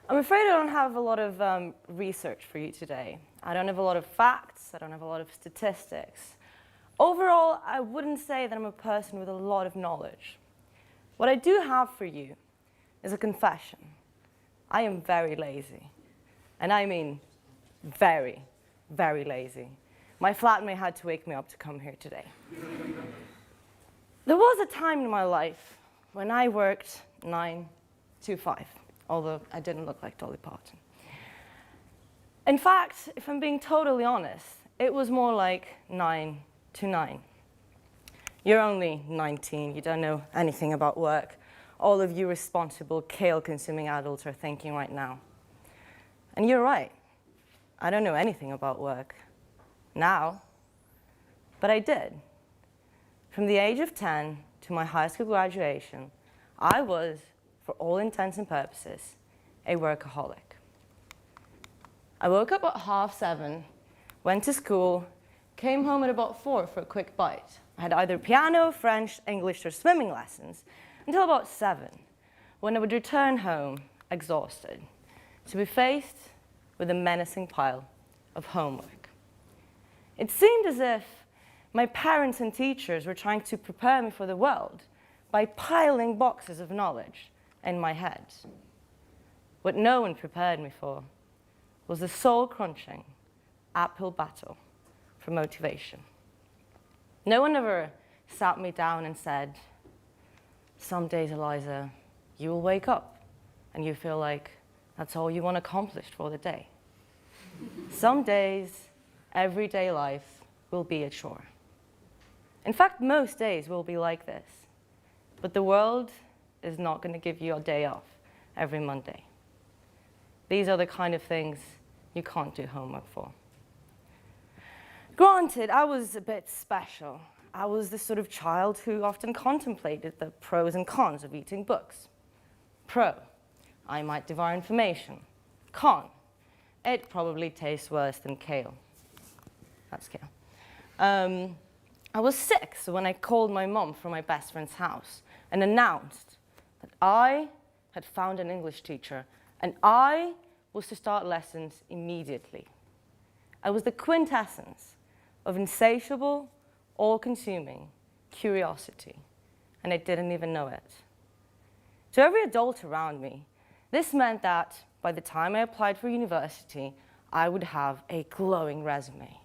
I'm afraid I don't have a lot of research for you today. I don't have a lot of facts. I don't have a lot of statistics. Overall, I wouldn't say that I'm a person with a lot of knowledge. What I do have for you is a confession. I am very lazy. And I mean very, very lazy. My flatmate had to wake me up to come here today. There was a time in my life when I worked 9 to 5, although I didn't look like Dolly Parton. In fact, if I'm being totally honest, it was more like 9 to 9. You're only 19, you don't know anything about work. All of you responsible, kale-consuming adults are thinking right now. And you're right, I don't know anything about work now, but I did. From the age of 10 to my high school graduation, I was, for all intents and purposes, a workaholic. I woke up at 7:30, went to school, came home at about 4 for a quick bite. I had either piano, French, English, or swimming lessons until about 7, when I would return home exhausted, to be faced with a menacing pile of homework. It seemed as if my parents and teachers were trying to prepare me for the world by piling boxes of knowledge in my head. What no one prepared me for was the soul-crunching uphill battle for motivation. No one ever sat me down and said, "Some days, Eliza, you will wake up and you feel like that's all you want accomplished for the day. Some days, everyday life will be a chore." In fact, most days will be like this. But the world is not going to give you a day off every Monday. These are the kind of things you can't do homework for. Granted, I was a bit special. I was the sort of child who often contemplated the pros and cons of eating books. Pro, I might devour information. Con, it probably tastes worse than kale. That's kale. I was 6 when I called my mom from my best friend's house and announced that I had found an English teacher and I was to start lessons immediately. I was the quintessence of insatiable, all-consuming curiosity, and I didn't even know it. To every adult around me, this meant that by the time I applied for university, I would have a glowing resume.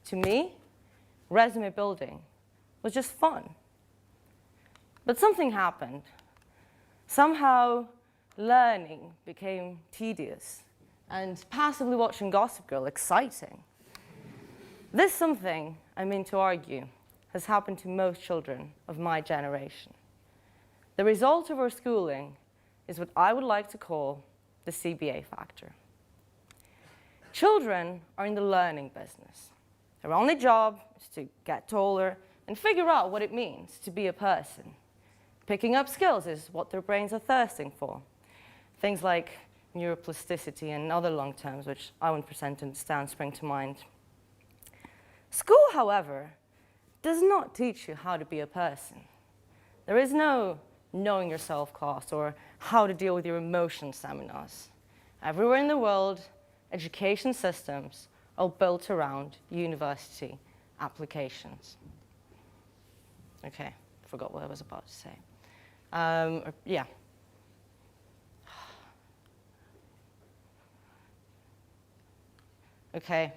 To me, resume building was just fun. But something happened. Somehow, learning became tedious, and passively watching Gossip Girl exciting. This something, I mean to argue, has happened to most children of my generation. The result of our schooling is what I would like to call the Cba Factor. Children are in the learning business. Their only job is to get taller and figure out what it means to be a person. Picking up skills is what their brains are thirsting for. Things like neuroplasticity and other long terms, which I wouldn't pretend to understand, spring to mind. School, however, does not teach you how to be a person. There is no knowing yourself class or how to deal with your emotions seminars. Everywhere in the world, education systems are built around university applications. Okay, forgot what I was about to say. Yeah. Okay.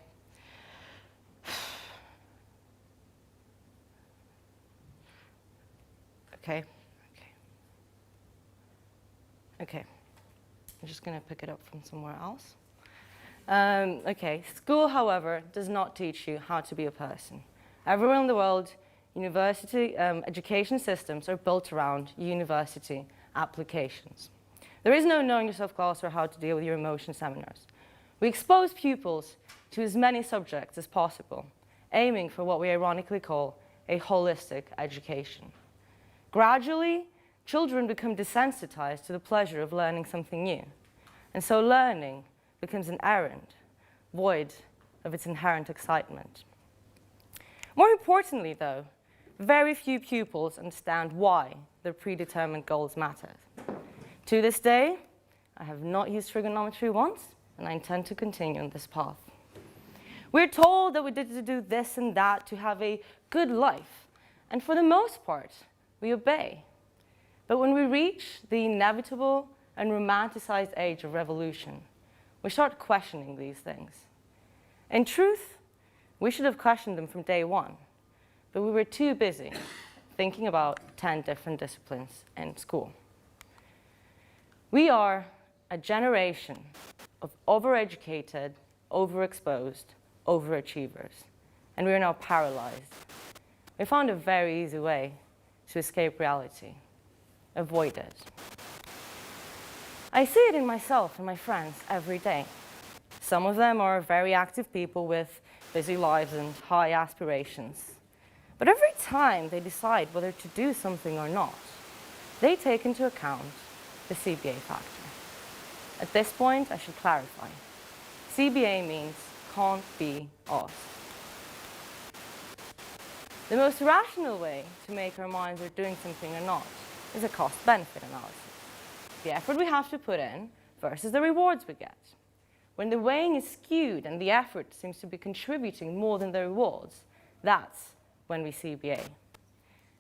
Okay. I'm just going to pick it up from somewhere else. Okay. School, however, does not teach you how to be a person. Everywhere in the world, university education systems are built around university applications. There is no knowing yourself class or how to deal with your emotion seminars. We expose pupils to as many subjects as possible, aiming for what we ironically call a holistic education. Gradually, children become desensitized to the pleasure of learning something new, and so learning becomes an errand, void of its inherent excitement. More importantly, though, very few pupils understand why their predetermined goals matter. To this day, I have not used trigonometry once, and I intend to continue on this path. We're told that we need to do this and that to have a good life, and for the most part, we obey. But when we reach the inevitable and romanticized age of revolution, we start questioning these things. In truth, we should have questioned them from day one, but we were too busy thinking about 10 different disciplines in school. We are a generation of overeducated, overexposed, overachievers, and we are now paralyzed. We found a very easy way to escape reality. Avoid it. I see it in myself and my friends every day. Some of them are very active people with busy lives and high aspirations. But every time they decide whether to do something or not, they take into account the Cba factor. At this point, I should clarify. Cba means can't be asked. The most rational way to make our minds are doing something or not is a cost-benefit analysis. The effort we have to put in versus the rewards we get. When the weighing is skewed and the effort seems to be contributing more than the rewards, that's when we Cba.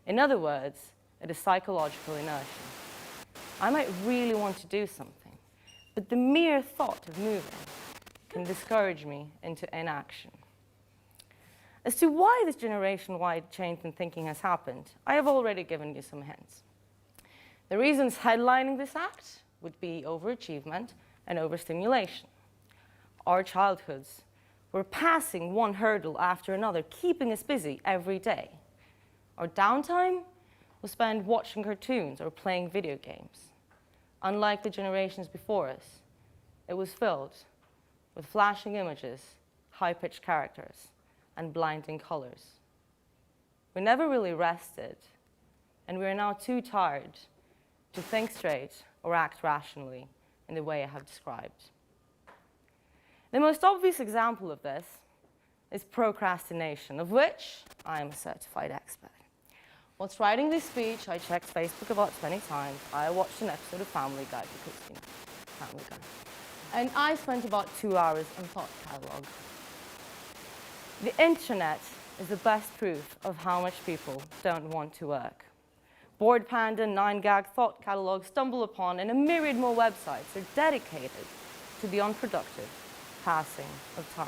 In other words, it is psychological inertia. I might really want to do something, but the mere thought of moving can discourage me into inaction. As to why this generation-wide change in thinking has happened, I have already given you some hints. The reasons headlining this act would be overachievement and overstimulation. Our childhoods were passing one hurdle after another, keeping us busy every day. Our downtime was spent watching cartoons or playing video games. Unlike the generations before us, it was filled with flashing images, high-pitched characters, and blinding colors. We never really rested, and we are now too tired to think straight or act rationally in the way I have described. The most obvious example of this is procrastination, of which I am a certified expert. Whilst writing this speech, I checked Facebook about 20 times. I watched an episode of Family Guy because, you know, Family Guy. And I spent about 2 hours on thought catalog. The internet is the best proof of how much people don't want to work. Bored Panda, 9gag, thought catalog, stumble upon, and a myriad more websites are dedicated to the unproductive passing of time.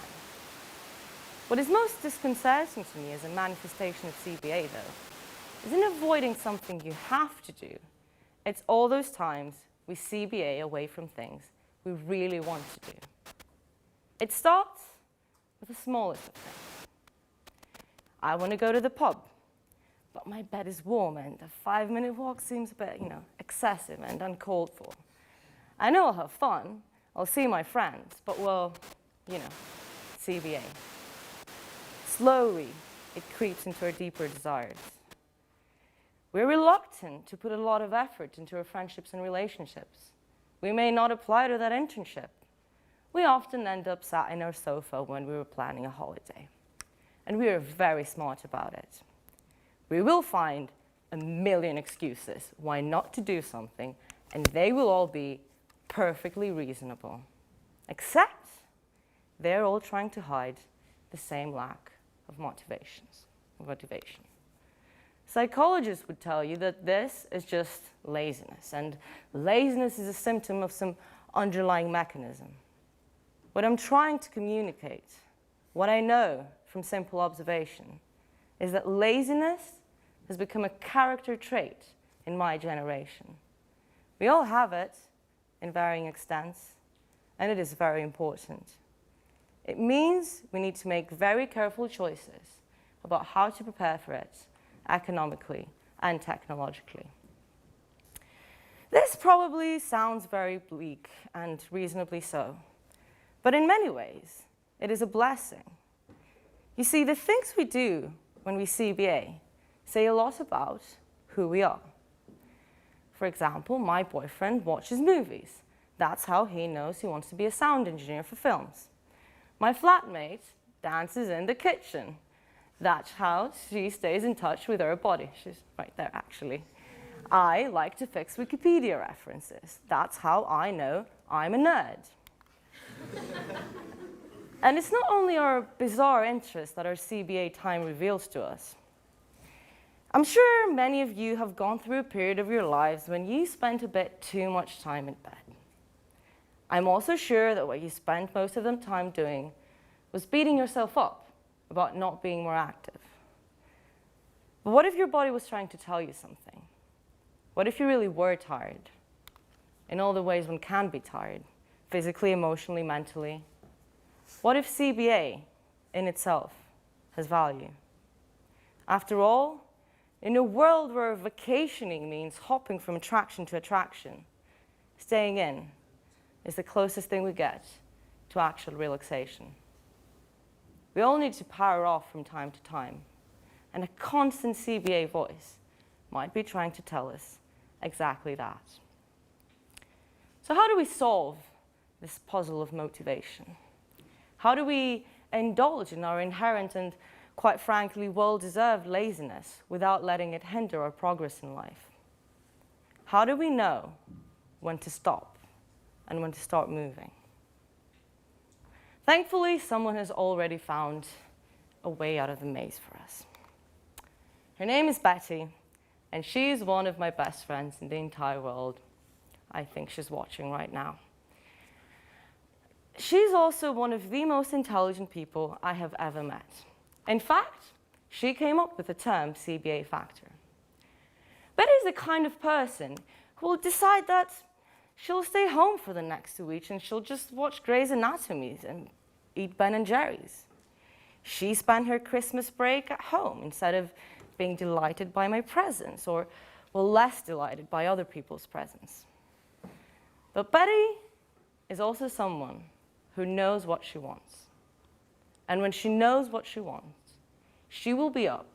What is most disconcerting to me as a manifestation of Cba, though, isn't avoiding something you have to do. It's all those times we Cba away from things we really want to do. It starts with the smallest of things. I want to go to the pub, but my bed is warm and a 5-minute walk seems a bit, excessive and uncalled for. I know I'll have fun, I'll see my friends, but well, Cba. Slowly, it creeps into our deeper desires. We're reluctant to put a lot of effort into our friendships and relationships. We may not apply to that internship. We often end up sat in our sofa when we were planning a holiday. And we are very smart about it. We will find a million excuses why not to do something, and they will all be perfectly reasonable. Except they're all trying to hide the same lack of motivation. Psychologists would tell you that this is just laziness, and laziness is a symptom of some underlying mechanism. What I'm trying to communicate, what I know from simple observation, is that laziness has become a character trait in my generation. We all have it in varying extents, and it is very important. It means we need to make very careful choices about how to prepare for it economically and technologically. This probably sounds very bleak, and reasonably so, but in many ways, it is a blessing. You see, the things we do when we Cba say a lot about who we are. For example, my boyfriend watches movies. That's how he knows he wants to be a sound engineer for films. My flatmate dances in the kitchen. That's how she stays in touch with her body. She's right there, actually. I like to fix Wikipedia references. That's how I know I'm a nerd. And it's not only our bizarre interest that our CBA time reveals to us. I'm sure many of you have gone through a period of your lives when you spent a bit too much time in bed. I'm also sure that what you spent most of the time doing was beating yourself up about not being more active. But what if your body was trying to tell you something? What if you really were tired? In all the ways one can be tired, physically, emotionally, mentally. What if CBA in itself has value? After all, in a world where vacationing means hopping from attraction to attraction, staying in is the closest thing we get to actual relaxation. We all need to power off from time to time, and a constant CBA voice might be trying to tell us exactly that. So how do we solve this puzzle of motivation? How do we indulge in our inherent and, quite frankly, well-deserved laziness without letting it hinder our progress in life? How do we know when to stop and when to start moving? Thankfully, someone has already found a way out of the maze for us. Her name is Betty, and she is one of my best friends in the entire world. I think she's watching right now. She's also one of the most intelligent people I have ever met. In fact, she came up with the term Cba Factor. Betty is the kind of person who will decide that she'll stay home for the next 2 weeks and she'll just watch Grey's Anatomy and eat Ben & Jerry's. She spent her Christmas break at home instead of being delighted by my presence or, well, less delighted by other people's presence. But Betty is also someone who knows what she wants. And when she knows what she wants, she will be up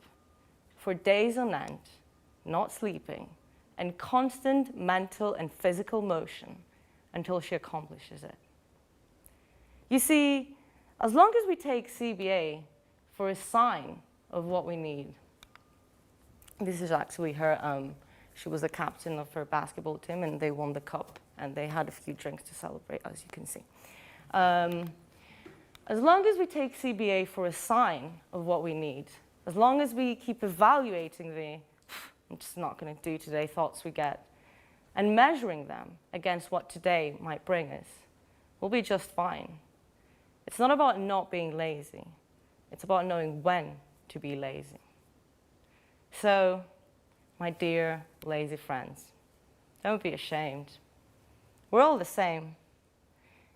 for days on end, not sleeping, in constant mental and physical motion until she accomplishes it. You see, as long as we take CBA for a sign of what we need, this is actually her, she was the captain of her basketball team and they won the cup and they had a few drinks to celebrate, as you can see. As long as we take CBA for a sign of what we need, as long as we keep evaluating the I'm just not going to do today thoughts we get, and measuring them against what today might bring us, we'll be just fine. It's not about not being lazy. It's about knowing when to be lazy. So, my dear lazy friends, don't be ashamed. We're all the same.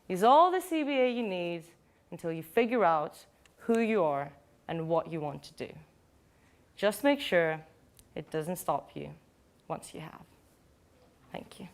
Use all the CBA you need until you figure out who you are and what you want to do. Just make sure it doesn't stop you once you have. Thank you.